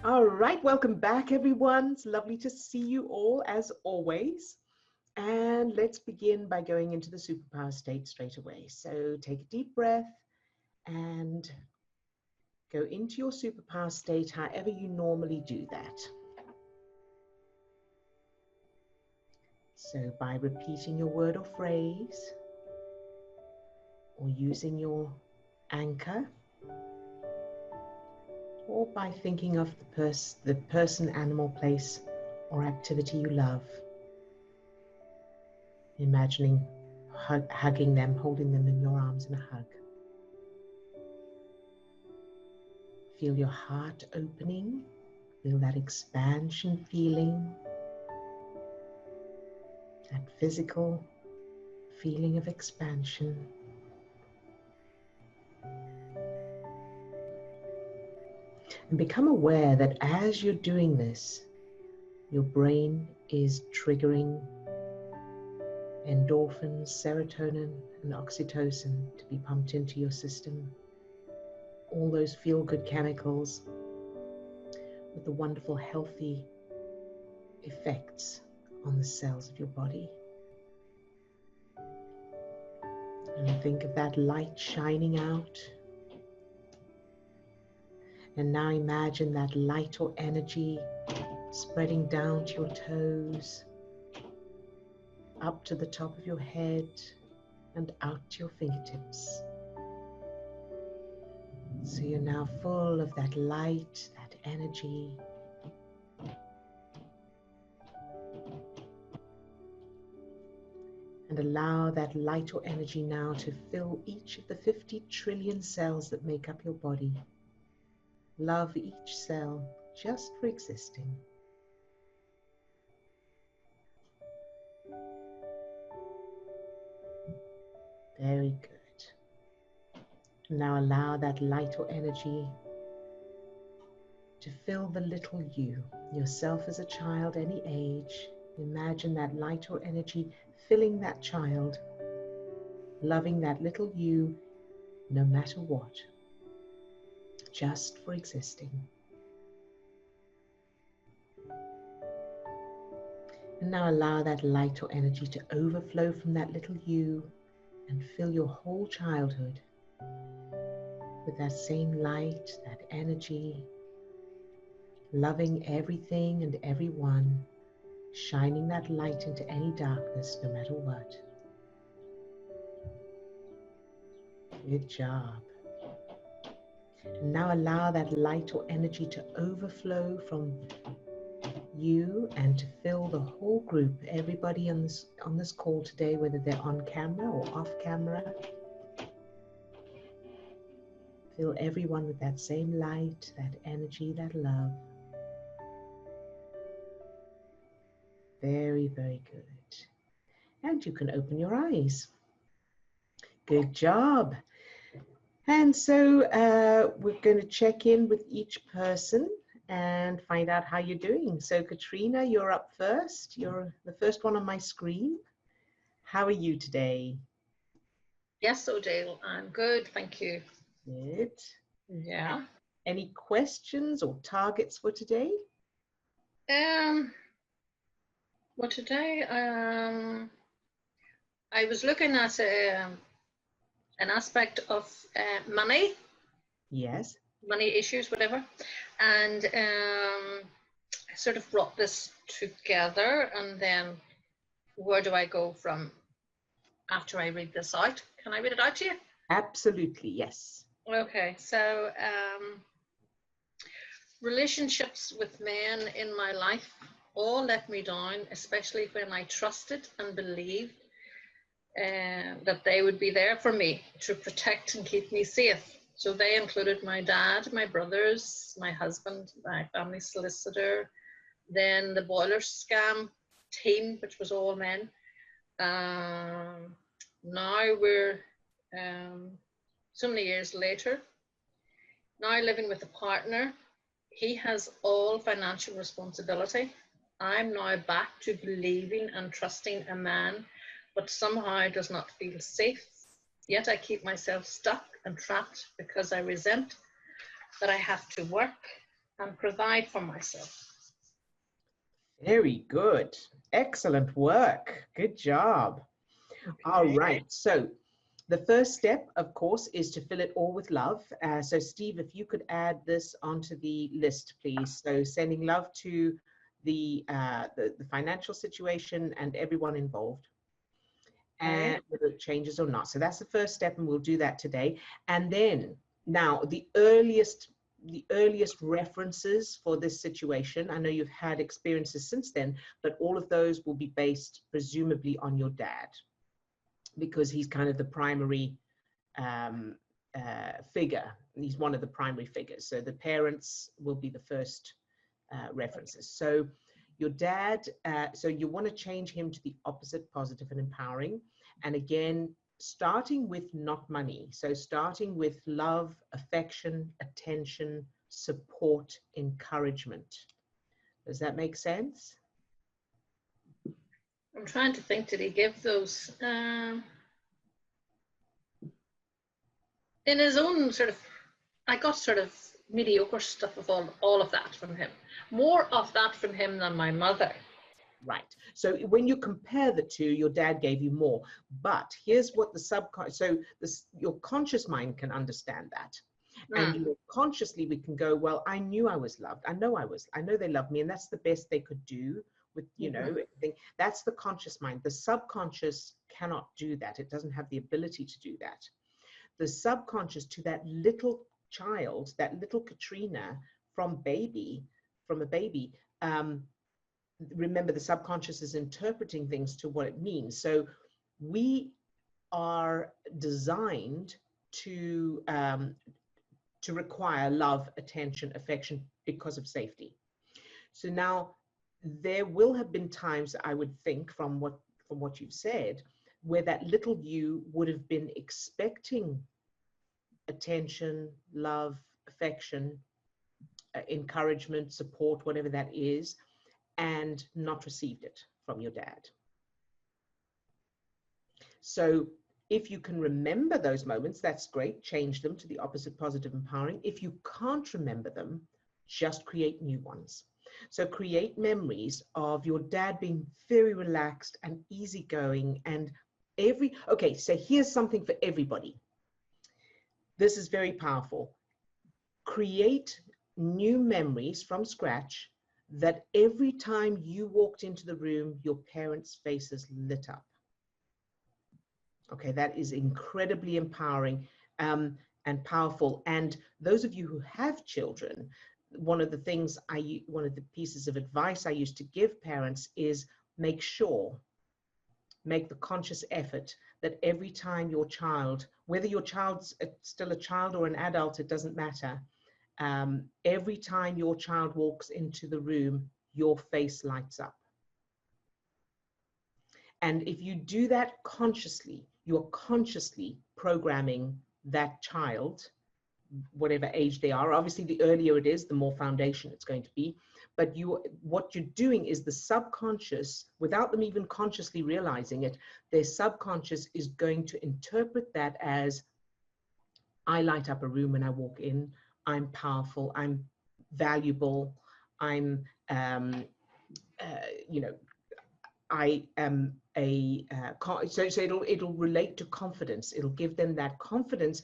All right, welcome back, everyone. It's lovely to see you all, as always. And let's begin by going into the superpower state straight away. So take a deep breath and go into your superpower state however you normally do that. So by repeating your word or phrase, or using your anchor, or by thinking of the person, animal, place, or activity you love. Imagining hugging them, holding them in your arms in a hug. Feel your heart opening. Feel that expansion feeling. That physical feeling of expansion. And become aware that as you're doing this, your brain is triggering endorphins, serotonin, and oxytocin to be pumped into your system. All those feel-good chemicals with the wonderful, healthy effects on the cells of your body. And think of that light shining out. And now imagine that light or energy spreading down to your toes, up to the top of your head, and out to your fingertips. So you're now full of that light, that energy. And allow that light or energy now to fill each of the 50 trillion cells that make up your body. Love each cell just for existing. Very good. Now allow that light or energy to fill the little you, yourself as a child, any age. Imagine that light or energy filling that child, loving that little you, no matter what, just for existing. And now allow that light or energy to overflow from that little you and fill your whole childhood with that same light, that energy, loving everything and everyone, shining that light into any darkness, no matter what. Good job. And now allow that light or energy to overflow from you and to fill the whole group, everybody on this call today, whether they're on camera or off camera. Fill everyone with that same light, that energy, that love. Very, very good. And you can open your eyes. Good job. And so we're going to check in with each person and find out how you're doing. So Katrina, you're up first. You're the first one on my screen. How are you today? Yes, Odille, I'm good, thank you. Good. Yeah. Any questions or targets for today? Well, today I was looking at an aspect of money. Yes. Money issues, whatever, and I sort of brought this together, and then where do I go from after I read this out? Can I read it out to you? Absolutely, yes. Okay, so relationships with men in my life all let me down, especially when I trusted and believed that they would be there for me to protect and keep me safe. So they included my dad, my brothers, my husband, my family solicitor, then the boiler scam team, which was all men. Now we're so many years later, now living with a partner. He has all financial responsibility. I'm now back to believing and trusting a man, but somehow does not feel safe. Yet I keep myself stuck and trapped because I resent that I have to work and provide for myself. Very good. Excellent work. Good job. All right. So the first step, of course, is to fill it all with love. So Steve, if you could add this onto the list, please. So sending love to the financial situation and everyone involved, and whether it changes or not. So that's the first step, and we'll do that today. And then now the earliest references for this situation, I know you've had experiences since then, but all of those will be based presumably on your dad, because he's kind of the primary figure. He's one of the primary figures. So the parents will be the first references. So your dad, so you want to change him to the opposite, positive and empowering. And again, starting with not money. So starting with love, affection, attention, support, encouragement. Does that make sense? I'm trying to think, did he give those in his own sort of, I got sort of mediocre stuff of all of that from him. More of that from him than my mother. Right. So when you compare the two, your dad gave you more. But here's what the subconscious, so your conscious mind can understand that. And consciously we can go, well, I knew I was loved. I know they love me, and that's the best they could do with, you know, everything. That's the conscious mind. The subconscious cannot do that. It doesn't have the ability to do that. The subconscious, to that little child, that little Katrina from a baby, remember, the subconscious is interpreting things to what it means. So we are designed to require love, attention, affection because of safety. So now there will have been times, I would think, from what you've said, where that little you would have been expecting attention, love, affection, encouragement, support, whatever that is, and not received it from your dad. So if you can remember those moments, that's great. Change them to the opposite, positive, empowering. If you can't remember them, just create new ones. So create memories of your dad being very relaxed and easygoing and okay, so here's something for everybody. This is very powerful. Create new memories from scratch that every time you walked into the room, your parents' faces lit up. Okay, that is incredibly empowering and powerful. And those of you who have children, one of the pieces of advice I used to give parents is make the conscious effort that every time your child, whether your child's still a child or an adult, it doesn't matter. Every time your child walks into the room, your face lights up. And if you do that consciously, you're consciously programming that child, whatever age they are. Obviously, the earlier it is, the more foundation it's going to be. But what you're doing is the subconscious, without them even consciously realizing it, their subconscious is going to interpret that as, I light up a room when I walk in. I'm powerful. I'm valuable. I'm, you know, I am so it'll relate to confidence. It'll give them that confidence,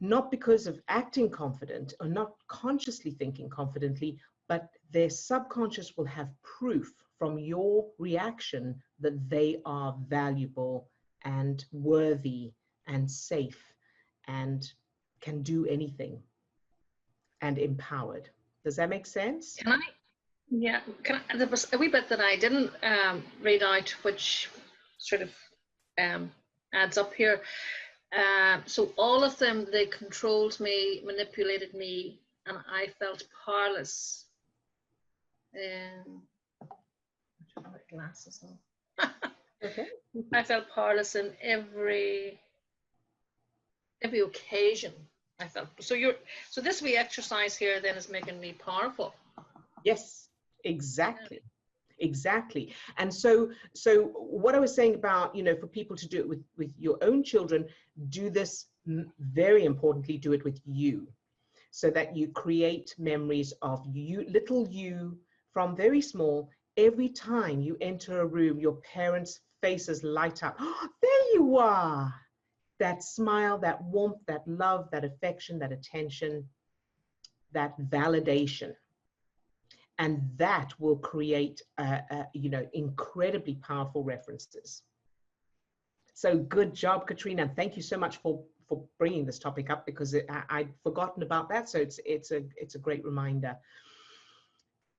not because of acting confident or not consciously thinking confidently, but their subconscious will have proof from your reaction that they are valuable and worthy and safe and can do anything and empowered. Does that make sense? Can I? Yeah, there was a wee bit that I didn't read out, which sort of adds up here. So all of them, they controlled me, manipulated me, and I felt powerless. I have my glasses on. Okay. I felt powerless in every occasion. I felt so this wee exercise here then is making me powerful. Yes. Exactly. Exactly. And so what I was saying about, you know, for people to do it with your own children, do this, very importantly, do it with you. so that you create memories of you, little you, from very small. Every time you enter a room, your parents' faces light up. Oh, there you are. That smile, that warmth, that love, that affection, that attention, that validation. And that will create, incredibly powerful references. So good job, Katrina. Thank you so much for bringing this topic up, because I'd forgotten about that. So it's a great reminder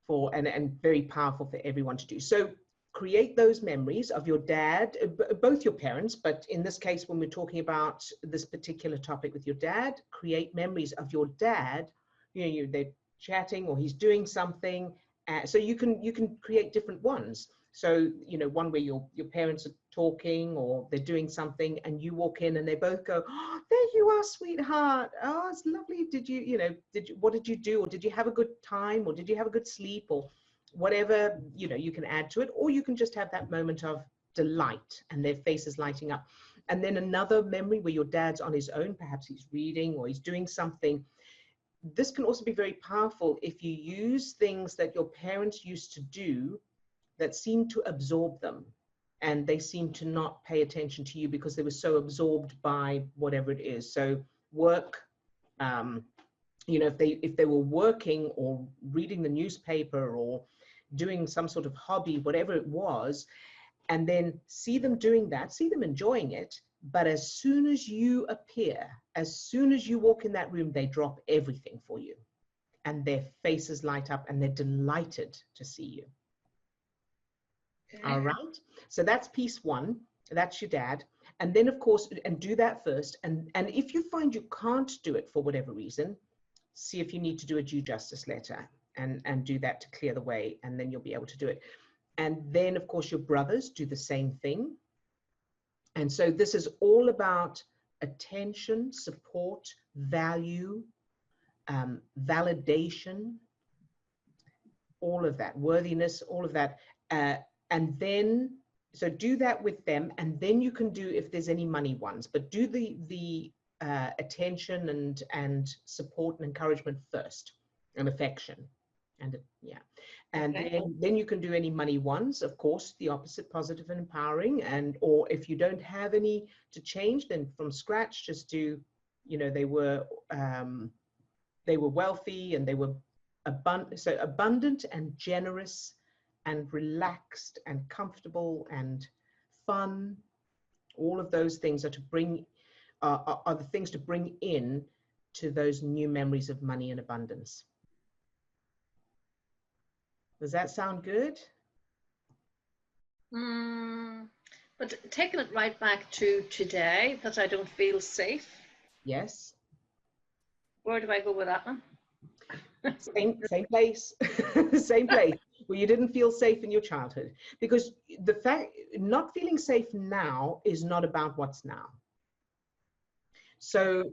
and very powerful for everyone to do. So create those memories of your dad, both your parents, but in this case, when we're talking about this particular topic with your dad, create memories of your dad. They're chatting or he's doing something. So you can create different ones. So, one where your parents are talking or they're doing something and you walk in and they both go, oh, there you are, sweetheart. Oh, it's lovely. What did you do? Or did you have a good time? Or did you have a good sleep? Or whatever, you can add to it. Or you can just have that moment of delight and their faces lighting up. And then another memory where your dad's on his own, perhaps he's reading or he's doing something. This can also be very powerful if you use things that your parents used to do that seem to absorb them, and they seem to not pay attention to you because they were so absorbed by whatever it is. So work, if they were working or reading the newspaper or doing some sort of hobby, whatever it was, and then see them doing that, see them enjoying it. But as soon as you appear, as soon as you walk in that room, they drop everything for you and their faces light up and they're delighted to see you. Okay. All right. So that's piece one. That's your dad. And then, of course, and do that first. And if you find you can't do it for whatever reason, see if you need to do a due justice letter and do that to clear the way. And then you'll be able to do it. And then, of course, your brothers do the same thing. And so this is all about attention, support, value, validation, all of that, worthiness, all of that. And then, so do that with them, and then you can do, if there's any money ones, but do the attention and support and encouragement first, and affection. And yeah. And okay. then you can do any money ones, of course, the opposite, positive and empowering. Or if you don't have any to change, then from scratch, just do, they were wealthy and they were abundant and generous and relaxed and comfortable and fun. All of those things are to bring, are the things to bring in to those new memories of money and abundance. Does that sound good? But taking it right back to today, that I don't feel safe. Yes. Where do I go with that one? Same place, same place, where you didn't feel safe in your childhood. Because the fact, not feeling safe now is not about what's now. So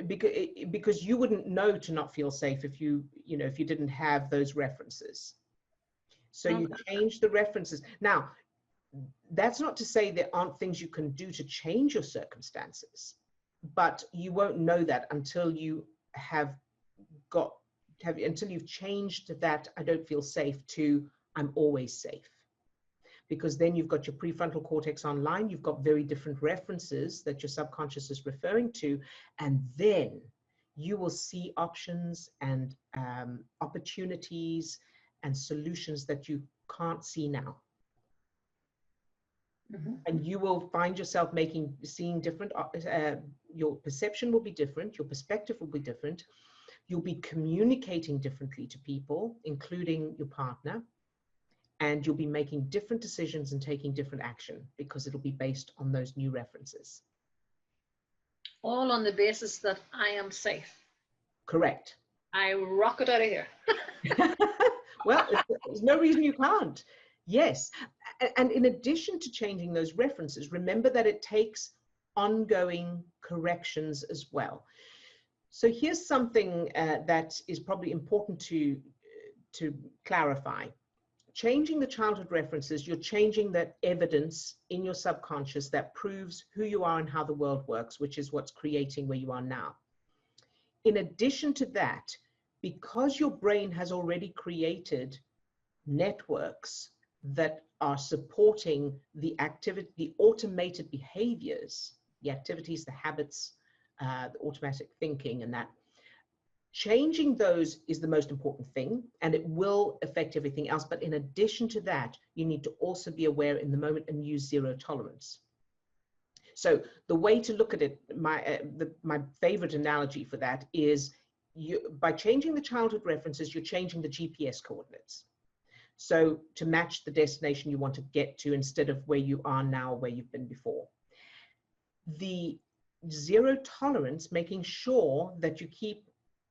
because you wouldn't know to not feel safe if you didn't have those references. So you change the references. Now, that's not to say there aren't things you can do to change your circumstances, but you won't know that until you until you've changed that I don't feel safe to I'm always safe. Because then you've got your prefrontal cortex online, you've got very different references that your subconscious is referring to, and then you will see options and opportunities and solutions that you can't see now. Mm-hmm. And you will find yourself seeing different, your perception will be different, your perspective will be different. You'll be communicating differently to people, including your partner, and you'll be making different decisions and taking different action because it'll be based on those new references. All on the basis that I am safe. Correct. I rock it out of here. Well, there's no reason you can't. Yes. And in addition to changing those references, remember that it takes ongoing corrections as well. So here's something that is probably important to clarify. Changing the childhood references, you're changing that evidence in your subconscious that proves who you are and how the world works, which is what's creating where you are now. in addition to that, because your brain has already created networks that are supporting the activity, the automated behaviors, the activities, the habits, the automatic thinking, and that, changing those is the most important thing, and it will affect everything else. But in addition to that, you need to also be aware in the moment and use zero tolerance. So the way to look at it, my favorite analogy for that is, by changing the childhood references, you're changing the GPS coordinates. So to match the destination you want to get to instead of where you are now, where you've been before. The zero tolerance, making sure that you keep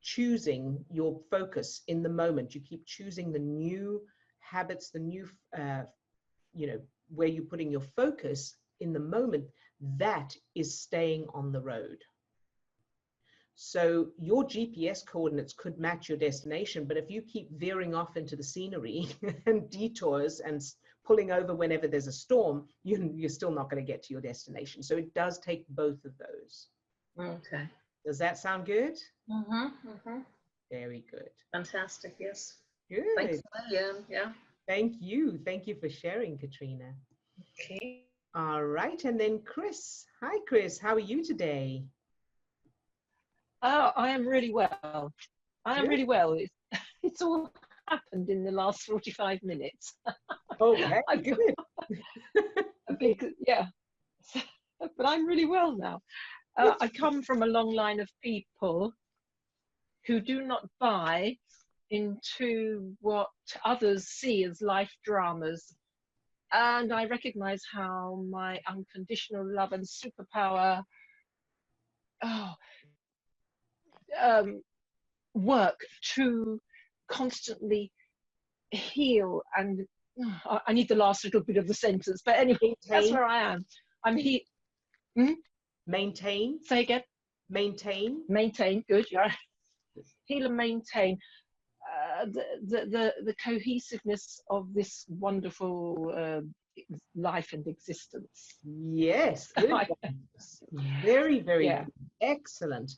choosing your focus in the moment. You keep choosing the new habits, the new, where you're putting your focus in the moment. That is staying on the road. So your GPS coordinates could match your destination, but if you keep veering off into the scenery and detours and pulling over whenever there's a storm, you're still not going to get to your destination. So it does take both of those. Okay. Does that sound good? Mm-hmm, mm-hmm. Very good. Fantastic, yes. Good. Thanks a million, yeah. Thank you. Thank you for sharing, Katrina. Okay. All right, and then Chris. Hi, Chris. How are you today? Oh, I am really well. I am really well. It's all happened in the last 45 minutes. Okay, good. Yeah, but I'm really well now. I come from a long line of people who do not buy into what others see as life dramas. And I recognize how my unconditional love and superpower work to constantly heal. And I need the last little bit of the sentence, but anyway, that's where I am. I'm here. Maintain. Say again. Maintain. Maintain. Good. Yeah. Heal and maintain the cohesiveness of this wonderful life and existence. Yes. Good. Very, very good. Excellent.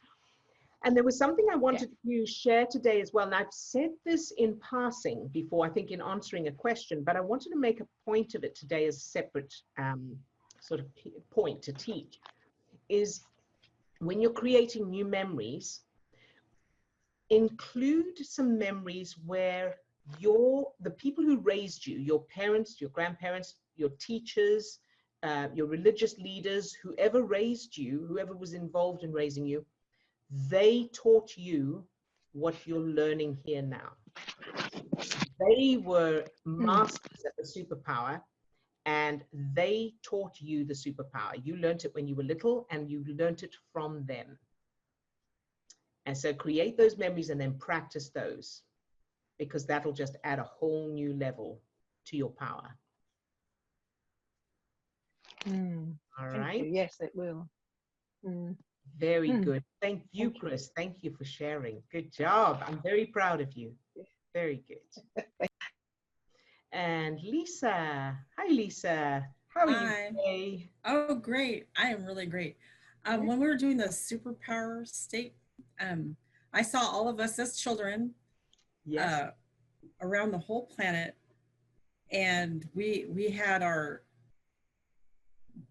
And there was something I wanted to share today as well. And I've said this in passing before, I think in answering a question, but I wanted to make a point of it today as a separate sort of point to teach, is when you're creating new memories, include some memories where the people who raised you, your parents, your grandparents, your teachers, your religious leaders, whoever raised you, whoever was involved in raising you, they taught you what you're learning here now. They were masters at the superpower, and they taught you the superpower. You learned it when you were little, and you learned it from them. And so create those memories and then practice those, because that'll just add a whole new level to your power. All right. Yes, it will. Very good. Thank you, Chris. Thank you for sharing. Good job. I'm very proud of you. Very good. And Lisa. Hi, Lisa. How are you today? Oh, great. I am really great. When we were doing the superpower state, I saw all of us as children around the whole planet, and we had our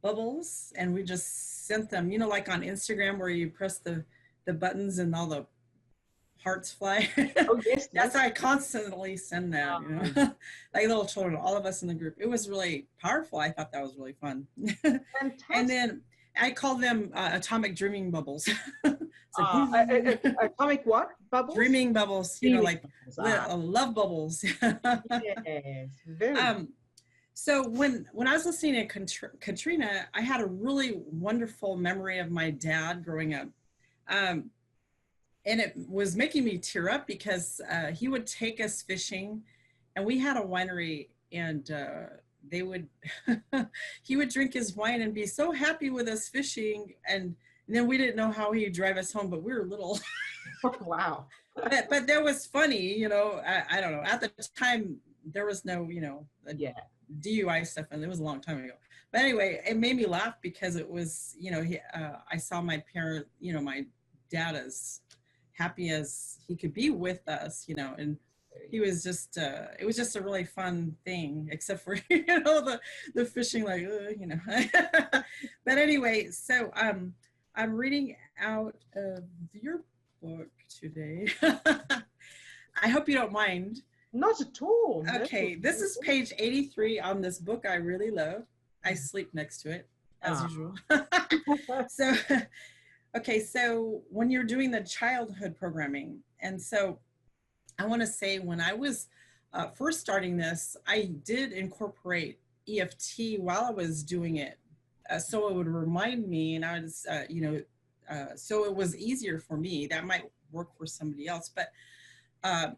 bubbles, and we just sent them, you know, like on Instagram where you press the buttons and all the hearts fly. Oh, yes. That's how I constantly send that, you know, like little children, all of us in the group. It was really powerful. I thought that was really fun. And then I call them atomic dreaming bubbles. Atomic what? Bubbles? Dreaming bubbles, you know, like love bubbles. Yes. Very So when I was listening to Katrina, I had a really wonderful memory of my dad growing up. And it was making me tear up because he would take us fishing, and we had a winery, and they would, he would drink his wine and be so happy with us fishing. And then we didn't know how he'd drive us home, but we were little. Wow. But that was funny, you know, I don't know. At the time, there was no, you know, DUI stuff, and it was a long time ago. But anyway, it made me laugh because it was, you know, I saw my parent, you know, my dad as happy as he could be with us, you know, and he was just, it was just a really fun thing, except for, you know, the fishing, like, you know. But anyway, so I'm reading out of your book today. I hope you don't mind. Not at all. Okay, this is page 83 on this book I really love. I sleep next to it, as usual. So, okay, so when you're doing the childhood programming, and so I want to say when I was first starting this, I did incorporate EFT while I was doing it. So it would remind me, and I was, you know, so it was easier for me. That might work for somebody else, but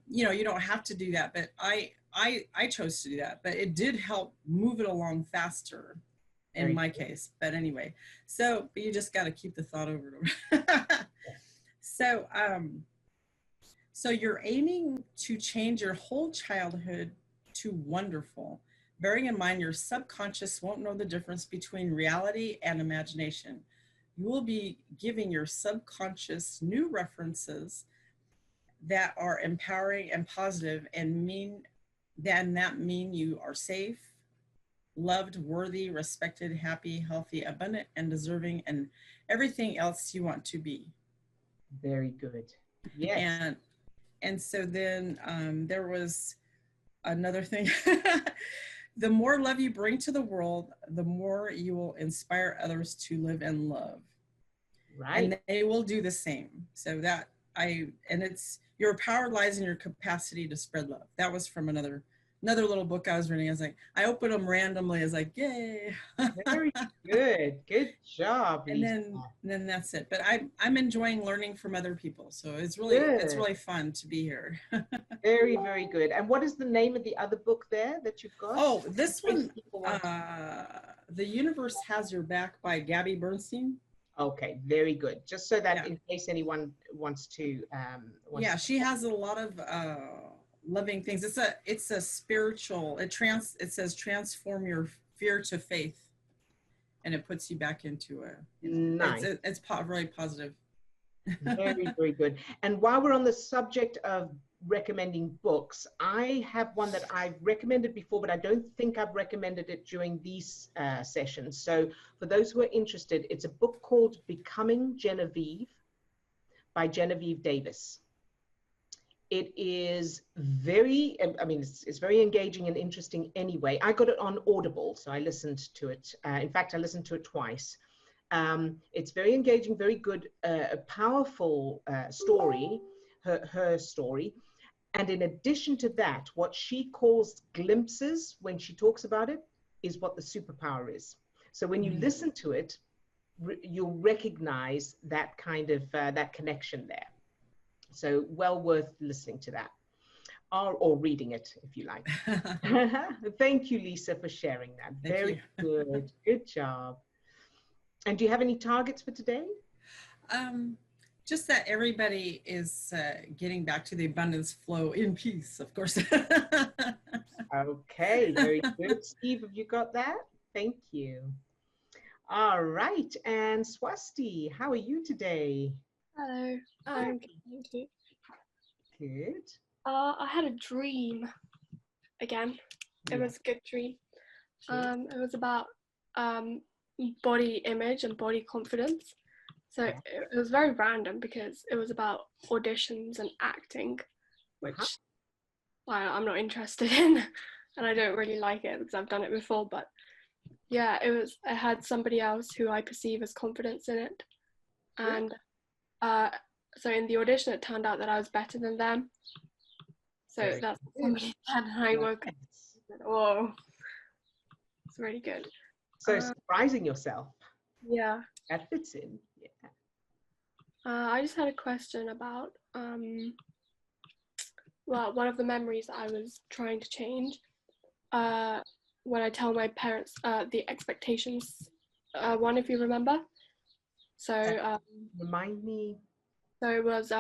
you know, you don't have to do that. But I chose to do that, but it did help move it along faster in my case. But anyway, so but you just got to keep the thought over and over. So so you're aiming to change your whole childhood to wonderful, bearing in mind your subconscious won't know the difference between reality and imagination. You will be giving your subconscious new references that are empowering and positive, and that mean you are safe, loved, worthy, respected, happy, healthy, abundant, and deserving, and everything else you want to be. Very good. Yes. And so then there was another thing. The more love you bring to the world, the more you will inspire others to live and love. Right. And they will do the same. So that and it's, your power lies in your capacity to spread love. That was from another little book I was reading. I was like, I opened them randomly. I was like, yay. Very good. Good job, Lisa. And then that's it. But I'm enjoying learning from other people. So it's really fun to be here. Very, very good. And what is the name of the other book there that you've got? Oh, this one, The Universe Has Your Back by Gabby Bernstein. Okay, very good. Just so that in case anyone wants to. She has a lot of loving things. It's a spiritual. It says transform your fear to faith, and it puts you back into a. Nice. It's really positive. Very, very good. And while we're on the subject of recommending books, I have one that I've recommended before, but I don't think I've recommended it during these sessions. So for those who are interested, it's a book called Becoming Genevieve by Genevieve Davis. It is very, I mean, it's very engaging and interesting anyway. I got it on Audible, so I listened to it. In fact, I listened to it twice. It's very engaging, very good, a powerful story, her story. And in addition to that, what she calls glimpses when she talks about it is what the superpower is. So when you listen to it, you'll recognize that kind of, that connection there. So well worth listening to that, or reading it if you like. Thank you, Lisa, for sharing that. Very good. Good job. And do you have any targets for today? Just that everybody is getting back to the abundance flow in peace, of course. Okay, very good. Steve, have you got that? Thank you. All right, and Swasti, how are you today? Hello, I'm good, thank you. Good. I had a dream again. It was a good dream. It was about body image and body confidence. So it was very random because it was about auditions and acting, which I'm not interested in, and I don't really like it because I've done it before. But yeah, I had somebody else who I perceive as confidence in it, and so in the audition it turned out that I was better than them. So that's what somebody said, and I woke up and said, whoa, it's really good. So surprising yourself. Yeah. That fits in. Yeah. I just had a question about well, one of the memories that I was trying to change. When I tell my parents the expectations one, if you remember. So remind me. So it was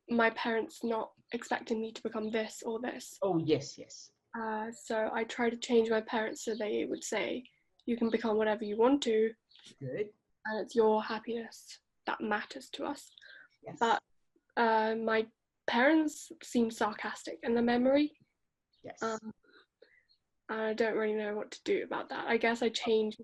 my parents not expecting me to become this or this. Oh yes, yes. So I try to change my parents so they would say, you can become whatever you want to. Good. And it's your happiness that matters to us. Yes. but my parents seem sarcastic in the memory. Yes. I don't really know what to do about that. I guess I change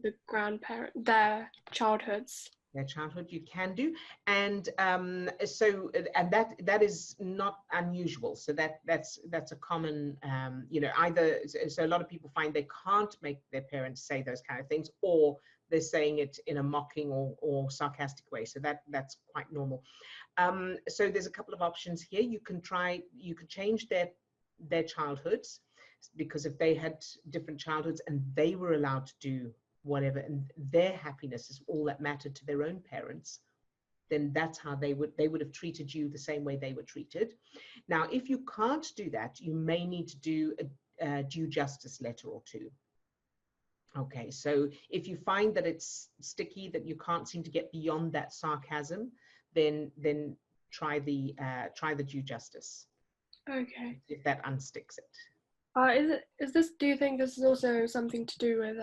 their childhoods. Their childhood you can do, and that is not unusual. So that's a common, either, so a lot of people find they can't make their parents say those kind of things, or they're saying it in a mocking or sarcastic way. So that's quite normal. So there's a couple of options here. You can change their childhoods, because if they had different childhoods and they were allowed to do whatever, and their happiness is all that mattered to their own parents, then that's how they would have treated you the same way they were treated. Now, if you can't do that, you may need to do a due justice letter or two. Okay, so if you find that it's sticky, that you can't seem to get beyond that sarcasm, then try the due justice. Okay. If that unsticks it. Do you think this is also something to do with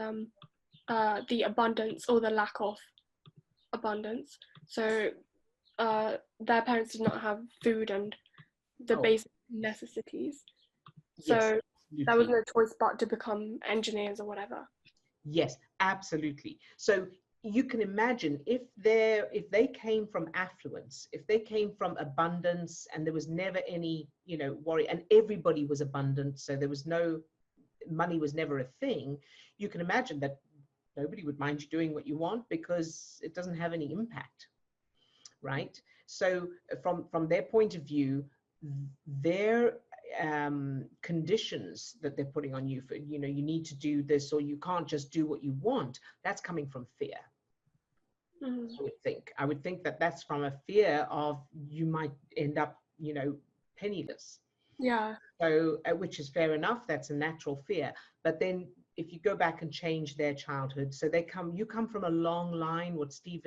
the abundance or the lack of abundance? So their parents did not have food and the basic necessities. So yes, there was no choice but to become engineers or whatever. Yes, absolutely. So you can imagine if they came from affluence, if they came from abundance, and there was never any, worry, and everybody was abundant, so there was money was never a thing, you can imagine that nobody would mind you doing what you want, because it doesn't have any impact, right? So from their point of view, their conditions that they're putting on you for, you need to do this, or you can't just do what you want, that's coming from fear. I would think that that's from a fear of you might end up, penniless. Yeah. So, which is fair enough. That's a natural fear. But then if you go back and change their childhood, so you come from a long line, what Steve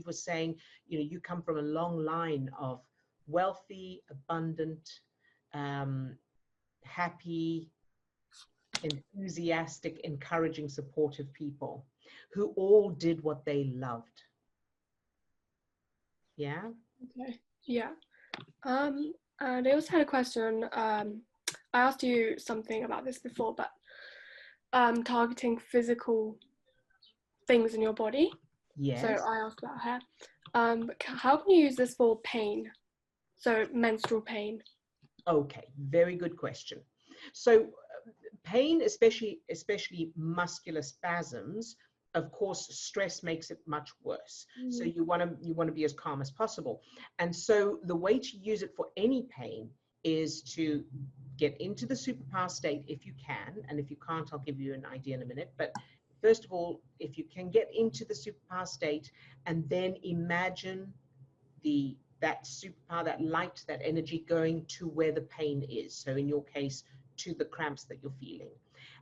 was saying, you come from a long line of wealthy, abundant, happy, enthusiastic, encouraging, supportive people who all did what they loved. Yeah. Okay. Yeah. And I also had a question. I asked you something about this before, but targeting physical things in your body. Yes. So I asked about hair. How can you use this for pain? So menstrual pain. Okay, very good question. So pain, especially muscular spasms, of course, stress makes it much worse. So you want to be as calm as possible. And so the way to use it for any pain is to get into the superpower state if you can. And if you can't, I'll give you an idea in a minute. But first of all, if you can get into the superpower state and then imagine that superpower, that light, that energy going to where the pain is. So in your case, to the cramps that you're feeling.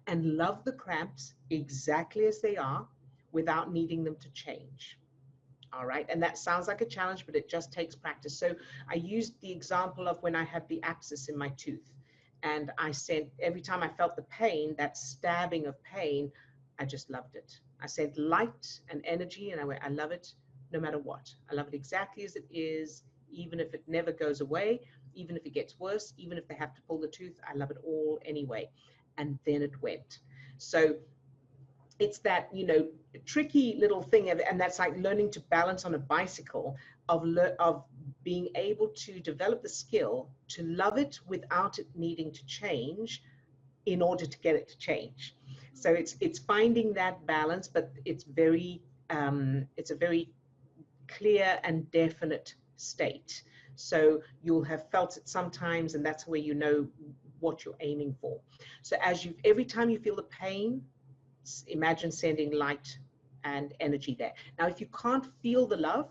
And love the cramps exactly as they are without needing them to change. All right. And that sounds like a challenge, but it just takes practice. So I used the example of when I had the abscess in my tooth. And I said, every time I felt the pain, that stabbing of pain, I just loved it. I said light and energy, and I went, I love it no matter what. I love it exactly as it is, even if it never goes away, even if it gets worse, even if they have to pull the tooth, I love it all anyway. And then it went. So it's that, tricky little thing, and that's like learning to balance on a bicycle, of being able to develop the skill to love it without it needing to change in order to get it to change. So it's finding that balance, but it's a very clear and definite state. So you'll have felt it sometimes, and that's where you know what you're aiming for. So every time you feel the pain, imagine sending light and energy there. Now, if you can't feel the love,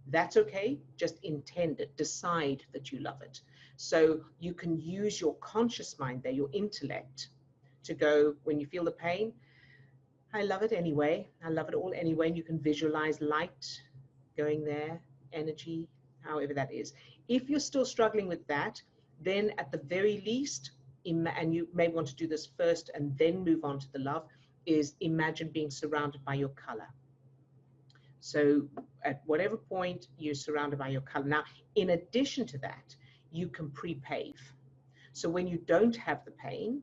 that's okay. Just intend it. Decide that you love it. So you can use your conscious mind there, your intellect, to go, when you feel the pain, I love it anyway. I love it all anyway. And you can visualize light going there, energy, however that is. If you're still struggling with that, then at the very least, and you may want to do this first and then move on to the love, is imagine being surrounded by your color. So at whatever point you're surrounded by your color. Now, in addition to that, you can pre-pave. So when you don't have the pain,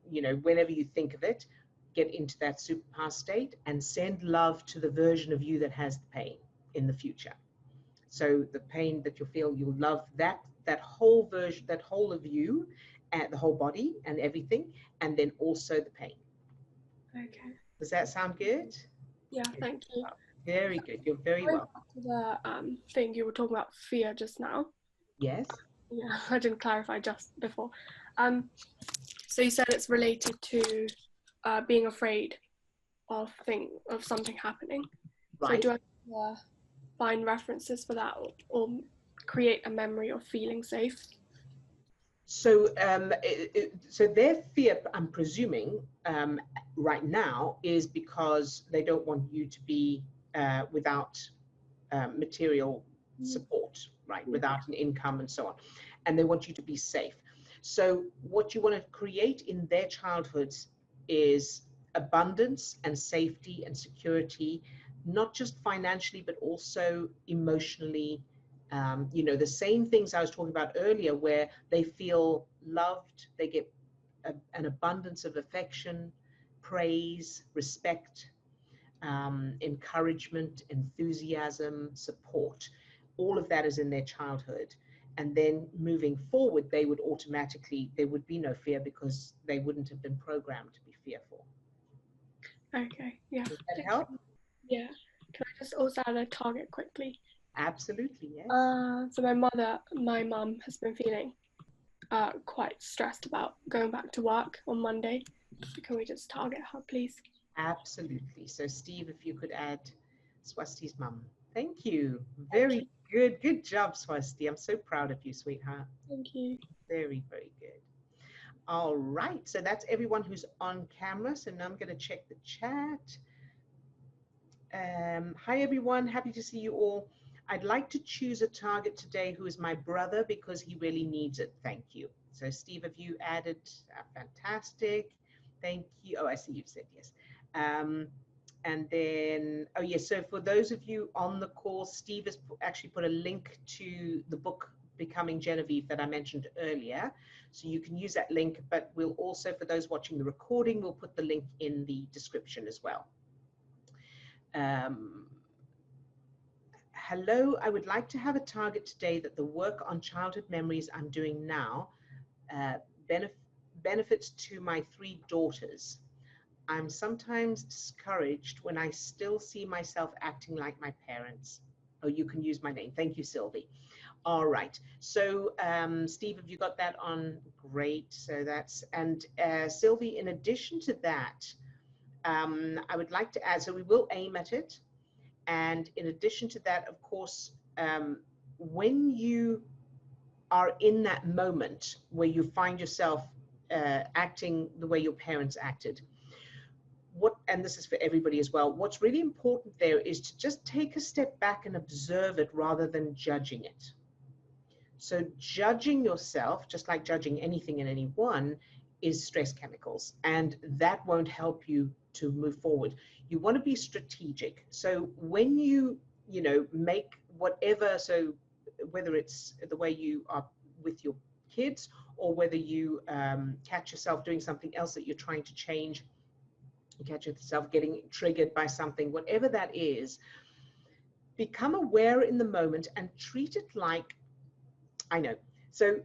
you know, whenever you think of it, get into that superpower state and send love to the version of you that has the pain in the future. So the pain that you feel, you'll love that whole version, that whole of you, and the whole body and everything, and then also the pain. Okay. Does that sound good? Yeah, thank you. Very good. You're very Going welcome. back to the thing you were talking about, fear, just now. Yes. Yeah, I didn't clarify just before. So you said it's related to being afraid of something happening. Right. So do I find references for that, or create a memory of feeling safe? So, so their fear, I'm presuming, right now is because they don't want you to be without material support, right? Yeah. Without an income and so on. And they want you to be safe. So what you want to create in their childhoods is abundance and safety and security, not just financially, but also emotionally. You know, the same things I was talking about earlier, where they feel loved, they get an abundance of affection, praise, respect, encouragement, enthusiasm, support. All of that is in their childhood. And then moving forward, there would be no fear because they wouldn't have been programmed to be fearful. Okay, yeah. Does that help? Yeah. Can I just also add a target quickly? Absolutely, yes. So my mum has been feeling quite stressed about going back to work on Monday. Can we just target her, please? Absolutely. So Steve, if you could add Swasti's mum. Thank you. Very good. Good job, Swasti. I'm so proud of you, sweetheart. Thank you. Very, very good. All right. So that's everyone who's on camera. So now I'm going to check the chat. Hi, everyone. Happy to see you all. I'd like to choose a target today who is my brother because he really needs it. Thank you. So Steve, have you added? Fantastic. Thank you. Oh, I see you've said yes. And then, oh yes, so for those of you on the call, Steve has actually put a link to the book Becoming Genevieve that I mentioned earlier. So you can use that link, but we'll also, for those watching the recording, we'll put the link in the description as well. Hello, I would like to have a target today that the work on childhood memories I'm doing now benefits to my 3 daughters. I'm sometimes discouraged when I still see myself acting like my parents. Oh, you can use my name. Thank you, Sylvie. All right. So, Steve, have you got that on? Great. So that's, and Sylvie, in addition to that, I would like to add, so we will aim at it. And in addition to that, of course, when you are in that moment where you find yourself acting the way your parents acted, and this is for everybody as well, what's really important there is to just take a step back and observe it rather than judging it. So judging yourself, just like judging anything and anyone, is stress chemicals, and that won't help you to move forward. You want to be strategic. So when you make whatever, so whether it's the way you are with your kids or whether you catch yourself doing something else that you're trying to change, you catch yourself getting triggered by something, whatever that is, become aware in the moment and treat it like, I know. So,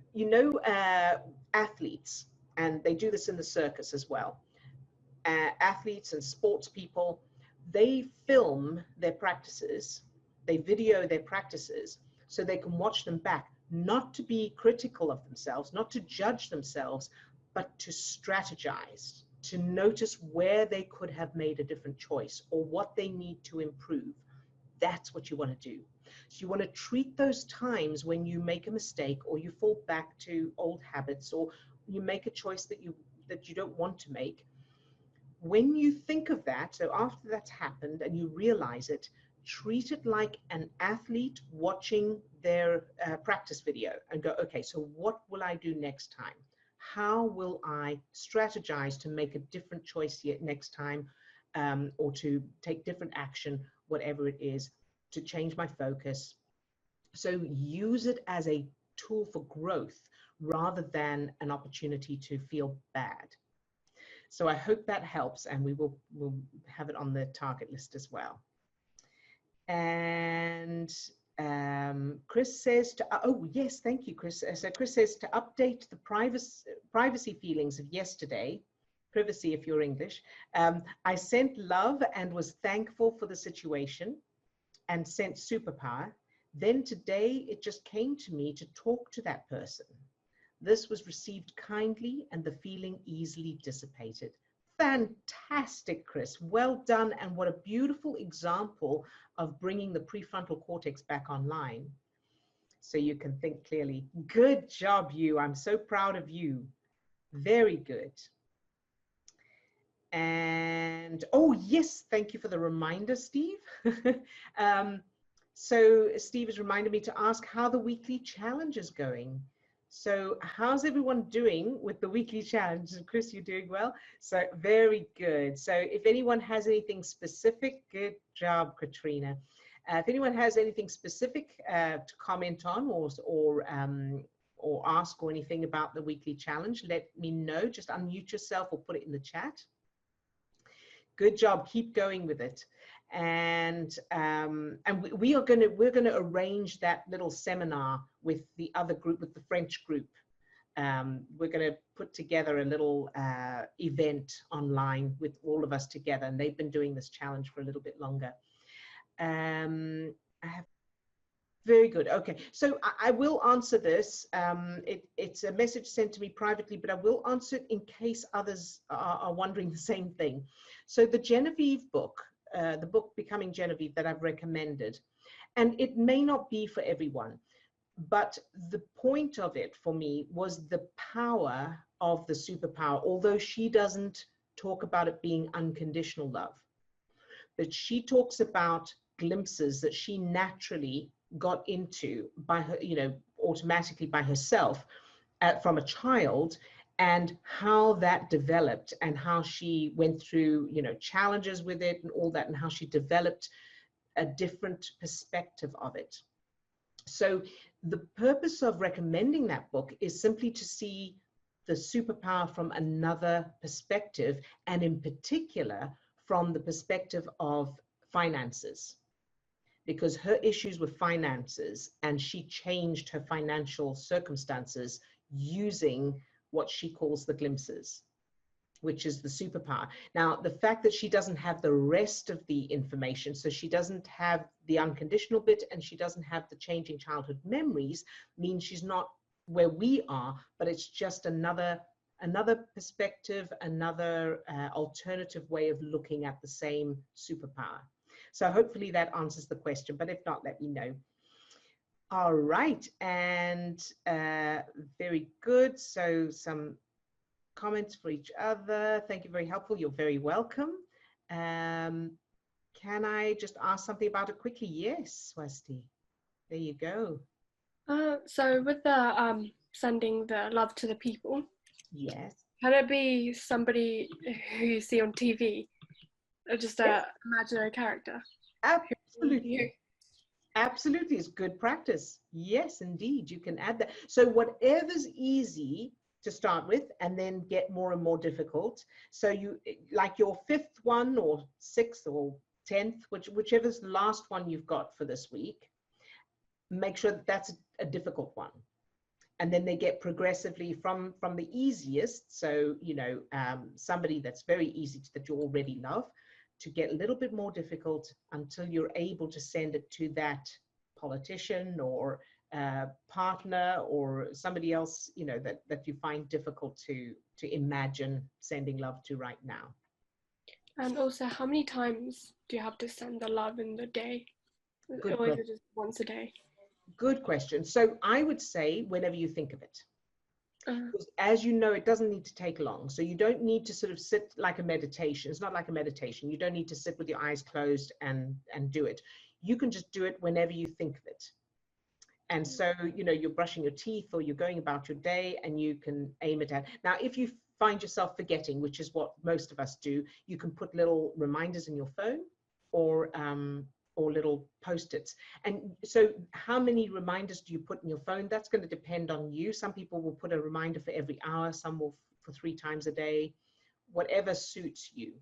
athletes, and they do this in the circus as well. Athletes and sports people, they film their practices, they video their practices so they can watch them back, not to be critical of themselves, not to judge themselves, but to strategize, to notice where they could have made a different choice or what they need to improve. That's what you want to do. So you want to treat those times when you make a mistake or you fall back to old habits or you make a choice that you don't want to make. When you think of that, so after that's happened and you realize it, treat it like an athlete watching their practice video and go, okay, so what will I do next time? How will I strategize to make a different choice next time, or to take different action whatever it is, to change my focus. So use it as a tool for growth rather than an opportunity to feel bad. So I hope that helps, and we'll have it on the target list as well. And Chris says oh yes, thank you, Chris. So Chris says to update the privacy feelings of yesterday, privacy if you're English. I sent love and was thankful for the situation and sent superpower. Then today it just came to me to talk to that person. This was received kindly and the feeling easily dissipated. Fantastic, Chris. Well done. And what a beautiful example of bringing the prefrontal cortex back online so you can think clearly. Good job, you. I'm so proud of you. Very good. And oh, yes, thank you for the reminder, Steve. So Steve has reminded me to ask how the weekly challenge is going. So how's everyone doing with the weekly challenge? Chris, you're doing well. So very good. So if anyone has anything specific, good job, Katrina. If anyone has anything specific to comment on or ask or anything about the weekly challenge, let me know. Just unmute yourself or put it in the chat. Good job. Keep going with it. And we're going to arrange that little seminar with the other group, with the French group. We're going to put together a little event online with all of us together, and they've been doing this challenge for a little bit longer. Very good. Okay, so I will answer this. It's a message sent to me privately, but I will answer it in case others are wondering the same thing. So the Genevieve book, the book Becoming Genevieve that I've recommended, and it may not be for everyone, but the point of it for me was the power of the superpower, although she doesn't talk about it being unconditional love. But she talks about glimpses that she naturally got into by her, automatically by herself from a child, and how that developed and how she went through, challenges with it and all that, and how she developed a different perspective of it. So the purpose of recommending that book is simply to see the superpower from another perspective, and in particular from the perspective of finances, because her issues with finances, and she changed her financial circumstances using what she calls the glimpses, which is the superpower. Now, the fact that she doesn't have the rest of the information, so she doesn't have the unconditional bit and she doesn't have the changing childhood memories, means she's not where we are, but it's just another perspective, another alternative way of looking at the same superpower. So hopefully that answers the question, but if not, let me know. All right, and very good. So some comments for each other. Thank you, very helpful. You're very welcome. Can I just ask something about it quickly? Yes, Swasti. There you go. So with the sending the love to the people. Yes. Can it be somebody who you see on TV? Or just an imaginary character? Absolutely. Absolutely, it's good practice. Yes, indeed, you can add that. So whatever's easy to start with and then get more and more difficult. So you, like your 5th one or 6th or 10th, whichever's the last one you've got for this week, make sure that that's a difficult one. And then they get progressively from the easiest. So, somebody that's very easy that you already love, to get a little bit more difficult until you're able to send it to that politician or partner or somebody else, that you find difficult to imagine sending love to right now. And also, how many times do you have to send the love in the day? Or is it just once a day? Good question. So I would say whenever you think of it. As you know, it doesn't need to take long. So you don't need to sort of sit like a meditation. It's not like a meditation. You don't need to sit with your eyes closed and do it. You can just do it whenever you think of it. And so, you're brushing your teeth or you're going about your day and you can aim it at. Now, if you find yourself forgetting, which is what most of us do, you can put little reminders in your phone or or little post-its. And so how many reminders do you put in your phone? That's going to depend on you. Some people will put a reminder for every hour, some will for 3 times a day, whatever suits you.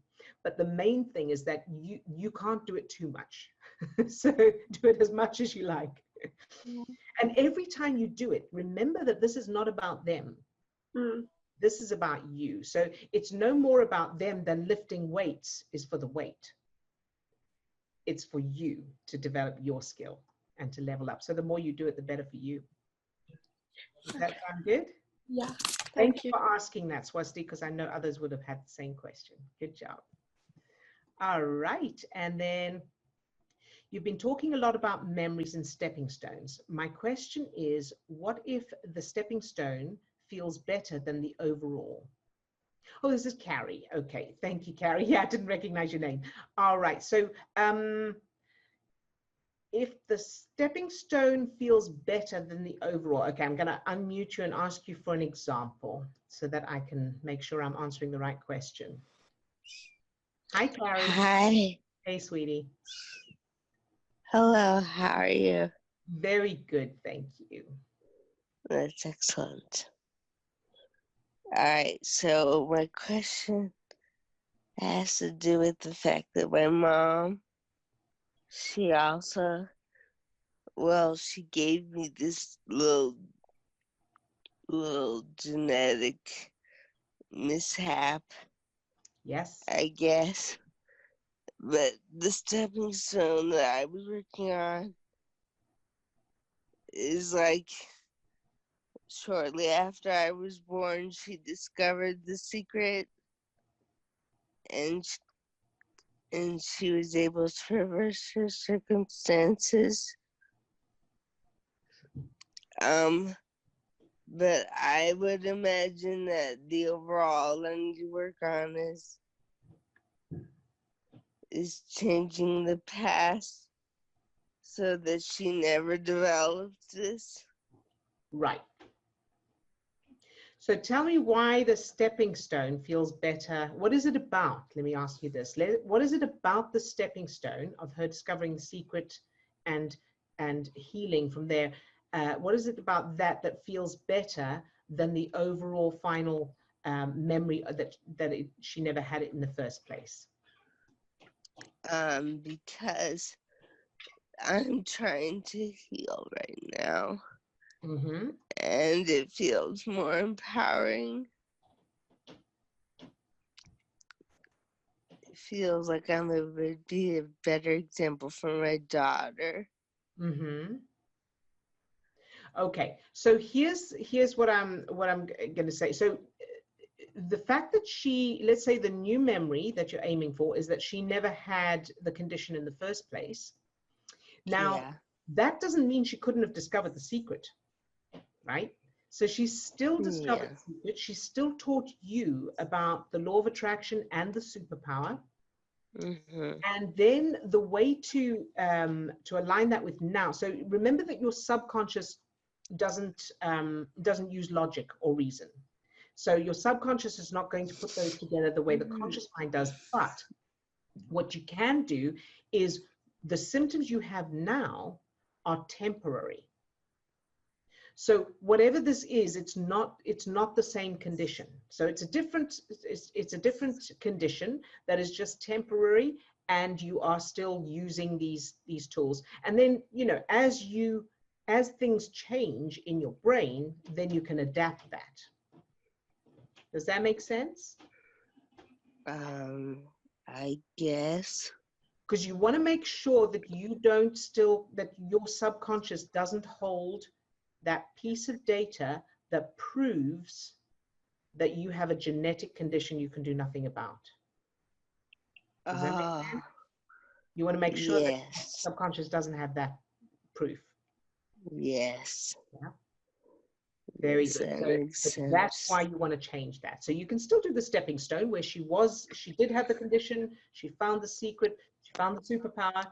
But the main thing is that you can't do it too much. So do it as much as you like. And every time you do it, remember that this is not about them. This is about you. So it's no more about them than lifting weights is for the weight. It's for you to develop your skill and to level up. So the more you do it, the better for you. Does that sound good? Yeah. Thank you for asking that, Swasti, because I know others would have had the same question. Good job. All right. And then you've been talking a lot about memories and stepping stones. My question is, what if the stepping stone feels better than the overall? Oh, this is Carrie. Okay. Thank you, Carrie. Yeah, I didn't recognize your name. All right. So if the stepping stone feels better than the overall, okay, I'm going to unmute you and ask you for an example so that I can make sure I'm answering the right question. Hi, Carrie. Hi. Hey, sweetie. Hello, how are you? Very good, thank you. That's excellent. All right, so my question has to do with the fact that my mom, she also, well, she gave me this little genetic mishap, Yes. I guess. But the stepping stone that I was working on is like shortly after I was born, she discovered the secret, and she was able to reverse her circumstances. But I would imagine that the overall I need to work on is changing the past so that she never developed this. Right. So tell me why the stepping stone feels better. What is it about? Let me ask you this. What is it about the stepping stone of her discovering the secret and healing from there? What is it about that feels better than the overall final memory that she never had it in the first place? Because I'm trying to heal right now. Mm-hmm. And it feels more empowering. It feels like I'm able to be a better example for my daughter. Mm-hmm. Okay, so here's what I'm going to say. So the fact that let's say the new memory that you're aiming for is that she never had the condition in the first place. Now, that doesn't mean she couldn't have discovered the secret, right? So she still discovered the secret. She still taught you about the law of attraction and the superpower. Mm-hmm. And then the way to align that with now. So remember that your subconscious doesn't use logic or reason. So your subconscious is not going to put those together the way the conscious mind does. But what you can do is the symptoms you have now are temporary. So whatever this is, it's not the same condition. So it's a different condition that is just temporary, and you are still using these tools. And then, you know, as things change in your brain, then you can adapt that. Does that make sense? I guess. Because you want to make sure that that your subconscious doesn't hold that piece of data that proves that you have a genetic condition you can do nothing about. Does that make sense? You want to make sure that subconscious doesn't have that proof. Yes. Yeah. Very good. So that's why you want to change that. So you can still do the stepping stone where she did have the condition, she found the secret, she found the superpower,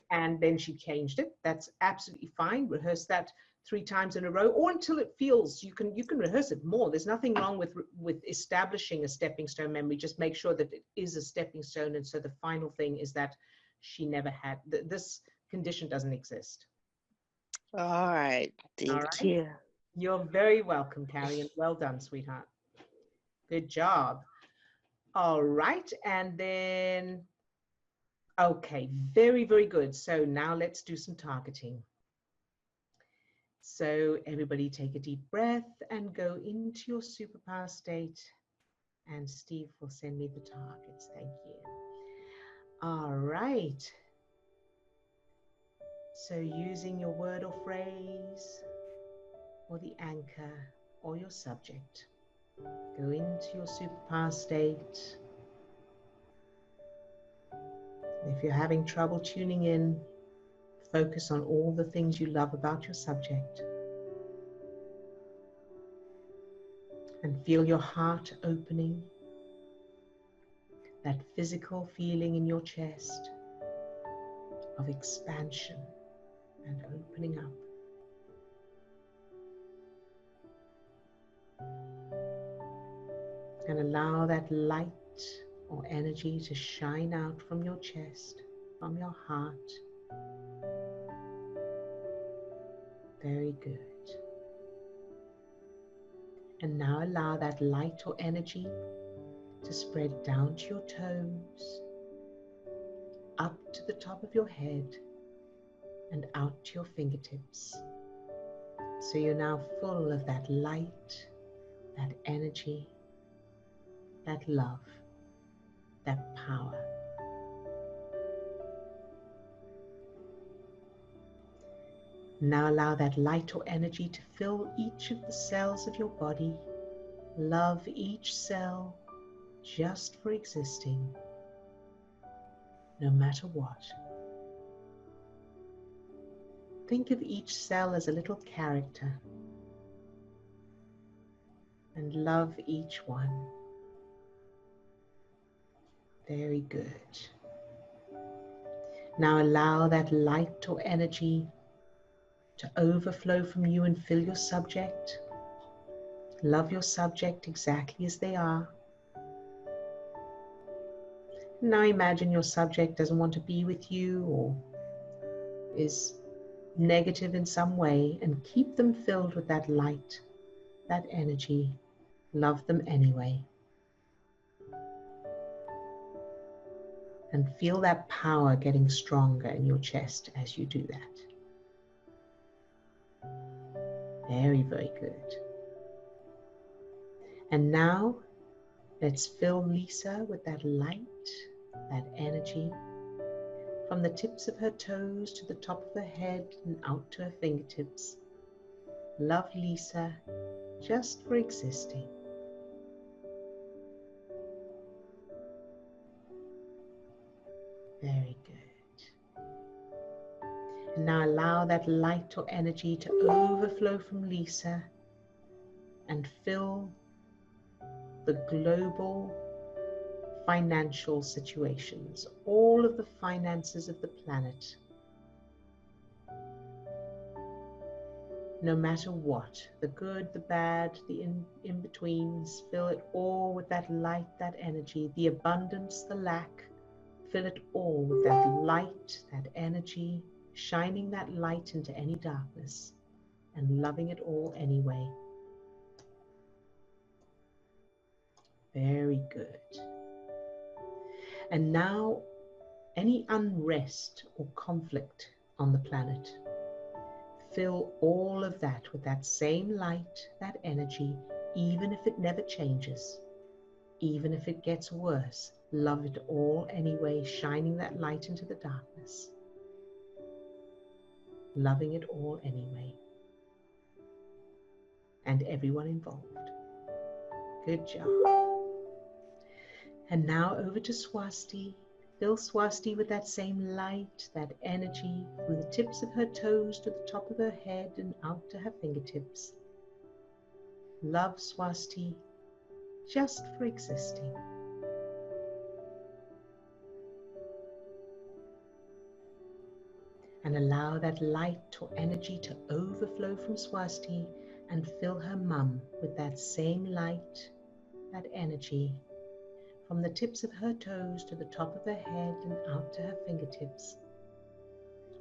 and then she changed it. That's absolutely fine. Rehearse that 3 times in a row, or until it feels you can rehearse it more. There's nothing wrong with establishing a stepping stone memory. Just make sure that it is a stepping stone. And so the final thing is that she never had this condition doesn't exist. All right. All Thank right. you. You're very welcome, Carrie, and well done, sweetheart. Good job. All right. And then, okay, very, very good. So now let's do some targeting. So everybody take a deep breath and go into your superpower state. And Steve will send me the targets. Thank you. All right. So using your word or phrase or the anchor or your subject, go into your superpower state. If you're having trouble tuning in, focus on all the things you love about your subject. And feel your heart opening, that physical feeling in your chest of expansion and opening up. And allow that light or energy to shine out from your chest, from your heart. Very good. And now allow that light or energy to spread down to your toes, up to the top of your head, and out to your fingertips. So you're now full of that light, that energy, that love, that power. Now allow that light or energy to fill each of the cells of your body. Love each cell just for existing, no matter what. Think of each cell as a little character and love each one. Very good. Now allow that light or energy to overflow from you and fill your subject. Love your subject exactly as they are. Now imagine your subject doesn't want to be with you or is negative in some way, and keep them filled with that light, that energy. Love them anyway. And feel that power getting stronger in your chest as you do that. Very, very good. And now let's fill Lisa with that light, that energy, from the tips of her toes to the top of her head and out to her fingertips. Love Lisa just for existing. Very good. And now allow that light or energy to overflow from Lisa and fill the global financial situations, all of the finances of the planet. No matter what, the good, the bad, the in-betweens, fill it all with that light, that energy, the abundance, the lack, fill it all with that light, that energy, shining that light into any darkness and loving it all anyway. Very good. And now, any unrest or conflict on the planet, fill all of that with that same light, that energy, even if it never changes, even if it gets worse. Love it all anyway, shining that light into the darkness. Loving it all anyway. And everyone involved. Good job. And now over to Swasti. Fill Swasti with that same light, that energy, from the tips of her toes to the top of her head and out to her fingertips. Love Swasti just for existing. And allow that light or energy to overflow from Swasti and fill her mum with that same light, that energy, from the tips of her toes to the top of her head and out to her fingertips.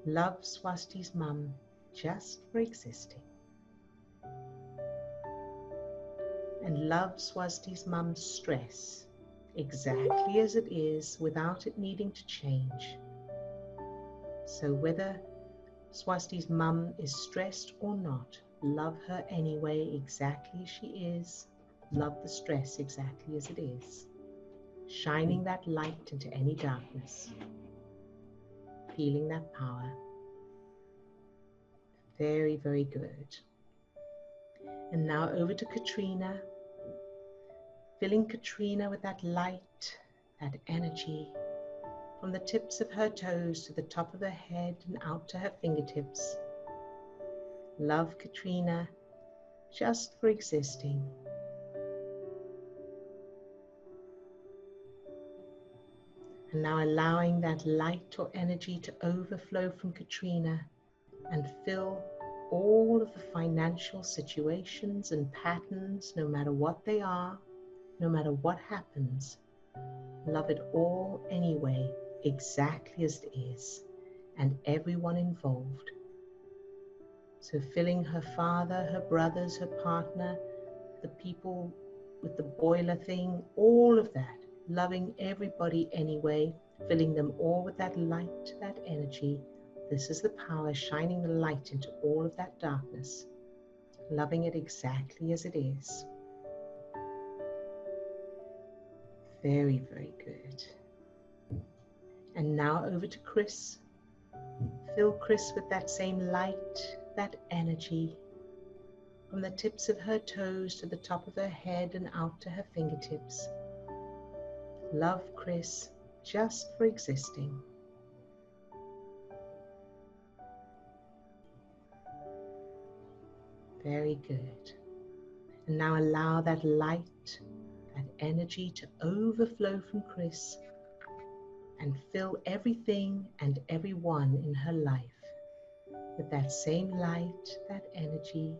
Love Swasti's mum just for existing. And love Swasti's mum's stress exactly as it is without it needing to change. So whether Swasti's mum is stressed or not, love her anyway exactly as she is. Love the stress exactly as it is. Shining that light into any darkness. Feeling that power. Very, very good. And now over to Katrina. Filling Katrina with that light, that energy, from the tips of her toes to the top of her head and out to her fingertips. Love Katrina just for existing. And now allowing that light or energy to overflow from Katrina and fill all of the financial situations and patterns, no matter what they are, no matter what happens. Love it all anyway, exactly as it is, and everyone involved. So filling her father, her brothers, her partner, the people with the boiler thing, all of that, loving everybody anyway, filling them all with that light, that energy. This is the power shining the light into all of that darkness, loving it exactly as it is. Very, very good. And now over to Chris. Fill Chris with that same light, that energy, from the tips of her toes to the top of her head and out to her fingertips. Love Chris just for existing. Very good. And now allow that light, that energy to overflow from Chris and fill everything and everyone in her life with that same light, that energy,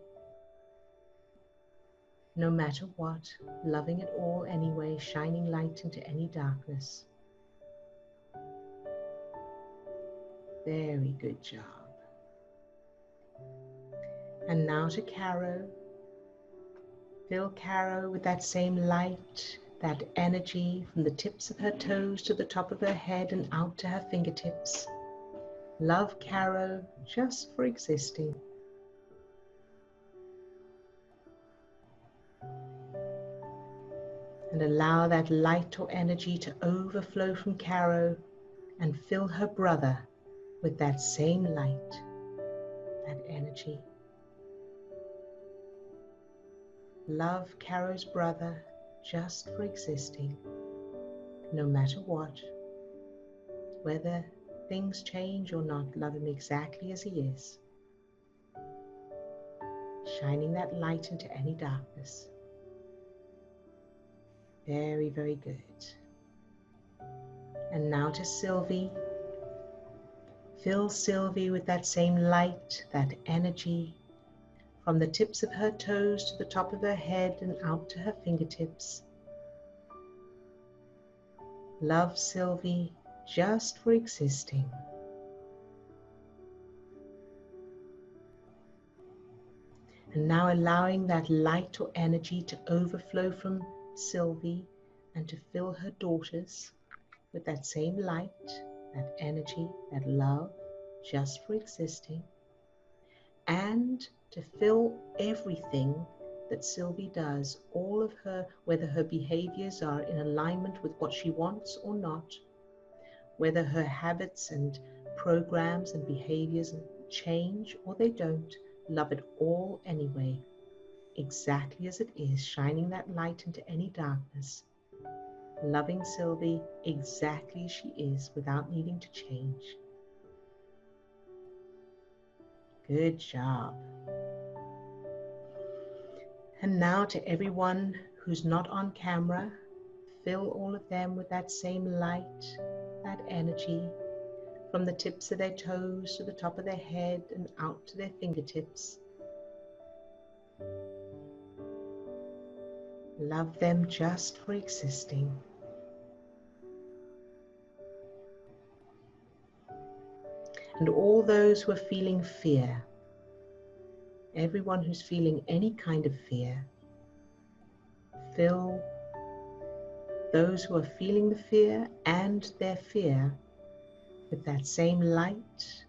no matter what, loving it all anyway, shining light into any darkness. Very good job. And now to Caro. Fill Caro with that same light, that energy from the tips of her toes to the top of her head and out to her fingertips. Love Caro just for existing. And allow that light or energy to overflow from Caro and fill her brother with that same light, that energy. Love Caro's brother just for existing, no matter what. Whether things change or not, love him exactly as he is. Shining that light into any darkness. Very, very good. And now to Sylvie. Fill Sylvie with that same light, that energy, from the tips of her toes to the top of her head and out to her fingertips. Love Sylvie just for existing. And now allowing that light or energy to overflow from Sylvie and to fill her daughters with that same light, that energy, that love, just for existing. And to fill everything that Sylvie does, all of her, whether her behaviors are in alignment with what she wants or not, whether her habits and programs and behaviors change or they don't, love it all anyway, exactly as it is, shining that light into any darkness, loving Sylvie exactly as she is without needing to change. Good job. And now to everyone who's not on camera, fill all of them with that same light, that energy, from the tips of their toes to the top of their head and out to their fingertips. Love them just for existing. And all those who are feeling fear, everyone who's feeling any kind of fear, fill those who are feeling the fear and their fear with that same light,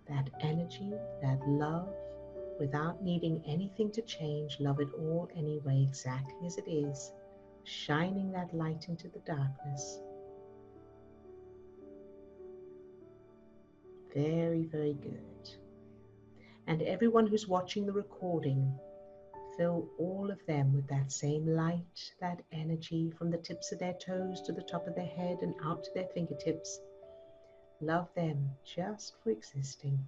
that energy, that love, without needing anything to change. Love it all anyway, exactly as it is, shining that light into the darkness. Very, very good. And everyone who's watching the recording, fill all of them with that same light, that energy, from the tips of their toes to the top of their head and out to their fingertips. Love them just for existing.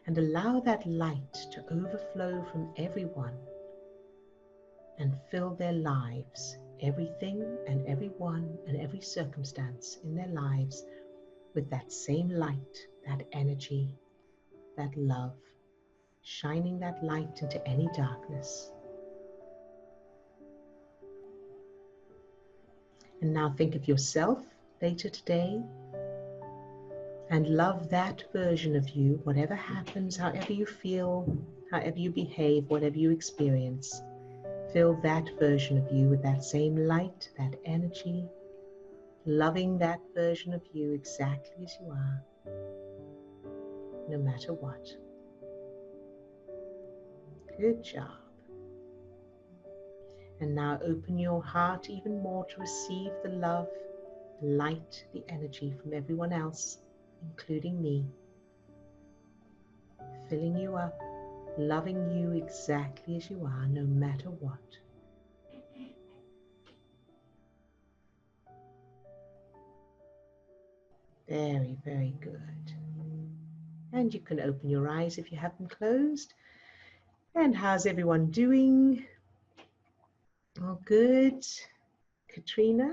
And allow that light to overflow from everyone and fill their lives, everything and everyone and every circumstance in their lives, with that same light, that energy, that love, shining that light into any darkness. And now think of yourself later today and love that version of you, whatever happens, however you feel, however you behave, whatever you experience. Fill that version of you with that same light, that energy, loving that version of you exactly as you are, no matter what. Good job. And now open your heart even more to receive the love, the light, the energy from everyone else, including me, filling you up, loving you exactly as you are, no matter what. Very, very good. And you can open your eyes if you have them closed. And how's everyone doing? All good? Katrina?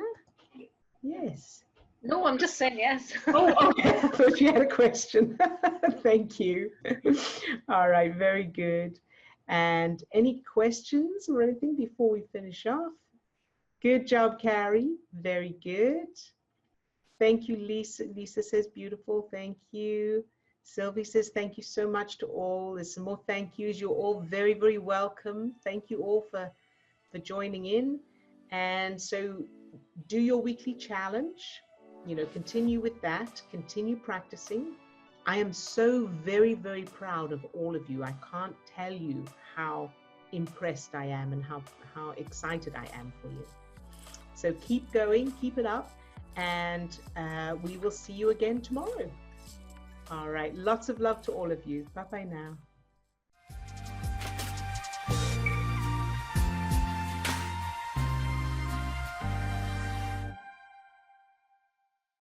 Yes. No, I'm just saying yes. Oh, okay. I thought you had a question. Thank you. All right, very good. And any questions or anything before we finish off? Good job, Carrie. Very good. Thank you, Lisa. Lisa says beautiful. Thank you. Sylvie says thank you so much to all. There's some more thank yous. You're all very, very welcome. Thank you all for joining in. And so do your weekly challenge. You know, continue with that. Continue practicing. I am so very, very proud of all of you. I can't tell you how impressed I am and how excited I am for you. So keep going, keep it up, and we will see you again tomorrow. All right, lots of love to all of you. Bye-bye now.